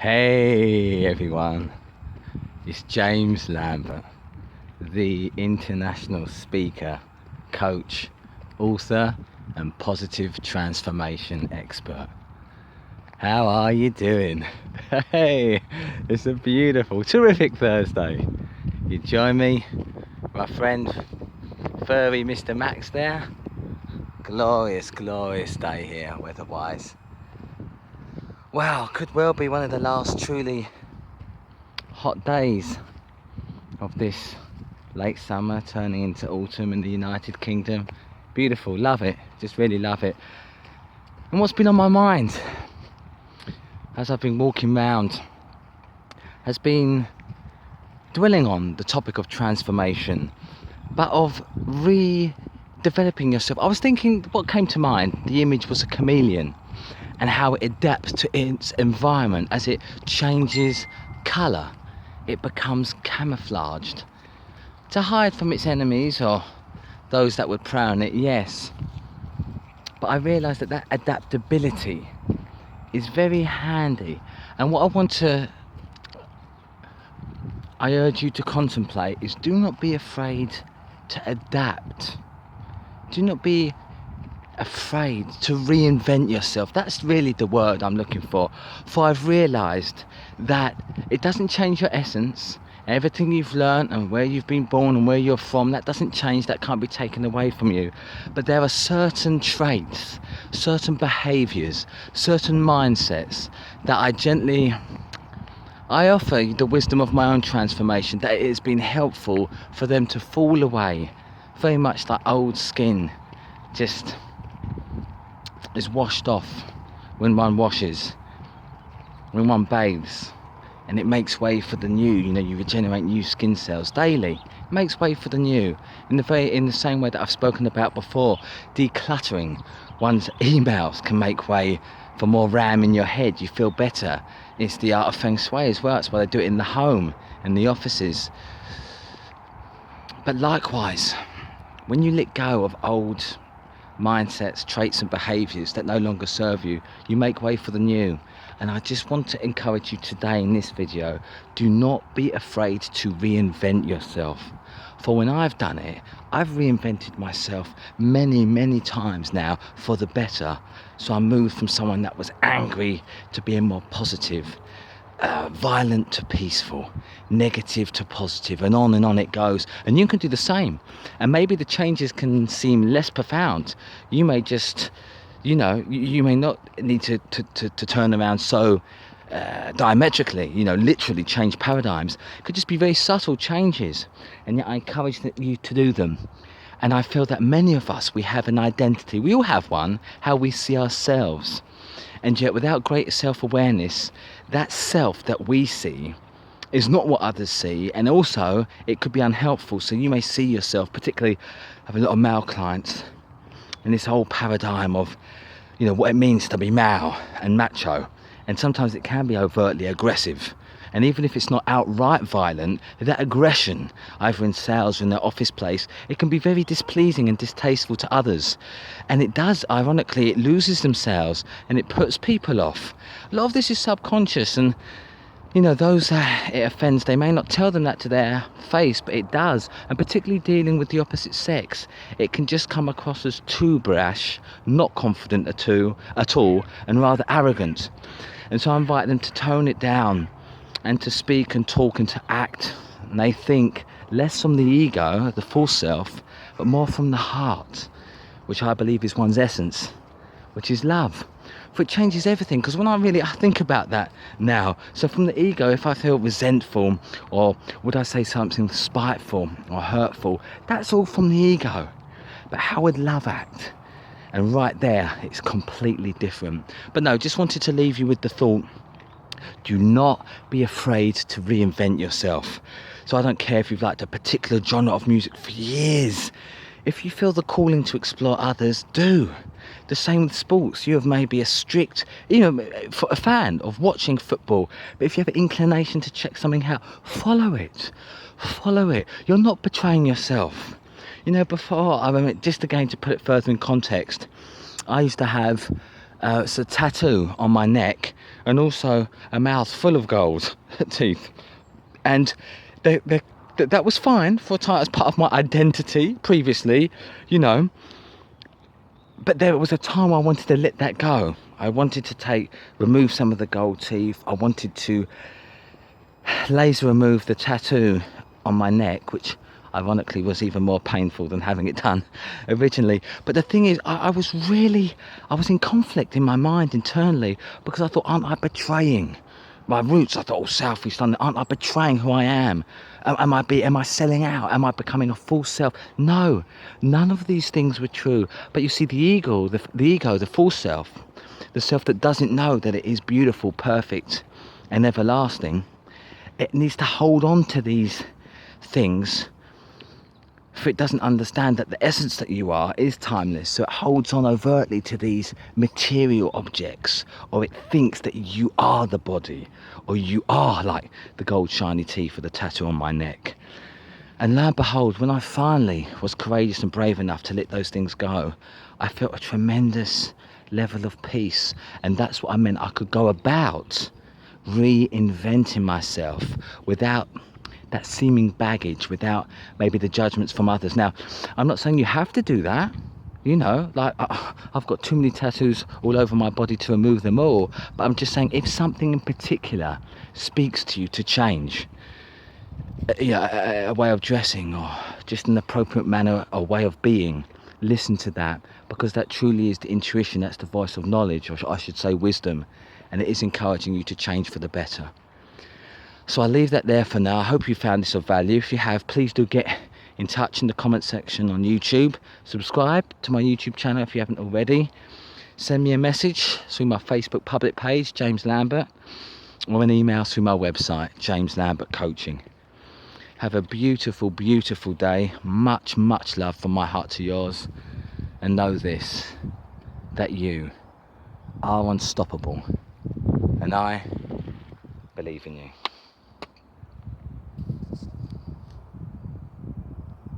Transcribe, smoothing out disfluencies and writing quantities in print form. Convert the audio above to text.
Hey everyone, it's James Lambert, the international speaker, coach, author and positive transformation expert. How are you doing? Hey, it's a beautiful, terrific Thursday. You join me, my friend, furry Mr. Max there. Glorious, glorious day here weather-wise. Wow, could well be one of the last truly hot days of this late summer turning into autumn in the United Kingdom. Beautiful, love it, just really love it. And what's been on my mind as I've been walking around has been dwelling on the topic of transformation, but of redeveloping yourself. I was thinking, what came to mind, the image was a chameleon and how it adapts to its environment. As it changes colour, it becomes camouflaged to hide from its enemies or those that would prey on it, yes. But I realised that adaptability is very handy. And what I urge you to contemplate is, do not be afraid to adapt. Do not be afraid to reinvent yourself. That's really the word I'm looking for. For I've realised that it doesn't change your essence. Everything you've learned and where you've been born and where you're from, that doesn't change, that can't be taken away from you. But there are certain traits, certain behaviours, certain mindsets that I offer the wisdom of my own transformation, that it has been helpful for them to fall away, very much like old skin, just is washed off when one washes, when one bathes, and it makes way for the new. You regenerate new skin cells daily. It makes way for the new. In the same way that I've spoken about before, decluttering one's emails can make way for more RAM in your head. You feel better. It's the art of feng shui as well. It's why they do it in the home and the offices. But likewise, when you let go of old mindsets, traits and behaviours that no longer serve you, you make way for the new. And I just want to encourage you today in this video, do not be afraid to reinvent yourself. For when I've done it, I've reinvented myself many times now for the better. So I moved from someone that was angry to being more positive, violent to peaceful, negative to positive, and on it goes. And you can do the same. And maybe the changes can seem less profound. You may just, you may not need to turn around so diametrically, literally change paradigms. It could just be very subtle changes, and yet I encourage you to do them. And I feel that many of us, we have an identity, we all have one, how we see ourselves. And yet without great self-awareness, that self that we see is not what others see, and also it could be unhelpful. So you may see yourself, particularly I have a lot of male clients, in this whole paradigm of what it means to be male and macho, and sometimes it can be overtly aggressive. And even if it's not outright violent, that aggression, either in sales or in their office place, it can be very displeasing and distasteful to others. And it does, ironically, it loses themselves and it puts people off. A lot of this is subconscious, and those it offends, they may not tell them that to their face, but it does. And particularly dealing with the opposite sex, it can just come across as too brash, not confident at all, and rather arrogant. And so I invite them to tone it down and to speak and talk and to act. And they think less from the ego, the false self, but more from the heart, which I believe is one's essence, which is love. For it changes everything, because when I think about that now, so from the ego, if I feel resentful, or would I say something spiteful or hurtful, that's all from the ego. But how would love act? And right there, it's completely different. But no, just wanted to leave you with the thought, do not be afraid to reinvent yourself. So I don't care if you've liked a particular genre of music for years. If you feel the calling to explore others, do. The same with sports. You have maybe a strict, a fan of watching football, but if you have an inclination to check something out, follow it. Follow it. You're not betraying yourself. Before, just again to put it further in context, I used to have It's a tattoo on my neck, and also a mouth full of gold teeth. And that was fine for a time as part of my identity previously, you know. But there was a time I wanted to let that go. I wanted to remove some of the gold teeth. I wanted to laser remove the tattoo on my neck, which ironically was even more painful than having it done originally. But the thing is, I was in conflict in my mind internally, because I thought, aren't I betraying my roots? I thought, oh, Southeast London, aren't I betraying who I am? Am I selling out? Am I becoming a false self? No, none of these things were true. But you see, the ego, the false self, the self that doesn't know that it is beautiful, perfect, and everlasting, it needs to hold on to these things, for it doesn't understand that the essence that you are is timeless. So it holds on overtly to these material objects, or it thinks that you are the body, or you are like the gold shiny teeth or the tattoo on my neck. And lo and behold, when I finally was courageous and brave enough to let those things go, I felt a tremendous level of peace. And that's what I meant. I could go about reinventing myself without that seeming baggage, without maybe the judgments from others. Now, I'm not saying you have to do that, you know, like I've got too many tattoos all over my body to remove them all, but I'm just saying, if something in particular speaks to you to change, a way of dressing, or just an appropriate manner, a way of being, listen to that, because that truly is the intuition. That's the voice of knowledge, or I should say wisdom, and it is encouraging you to change for the better. So I'll leave that there for now. I hope you found this of value. If you have, please do get in touch in the comment section on YouTube. Subscribe to my YouTube channel if you haven't already. Send me a message through my Facebook public page, James Lambert, or an email through my website, James Lambert Coaching. Have a beautiful, beautiful day. Much, much love from my heart to yours. And know this, that you are unstoppable. And I believe in you.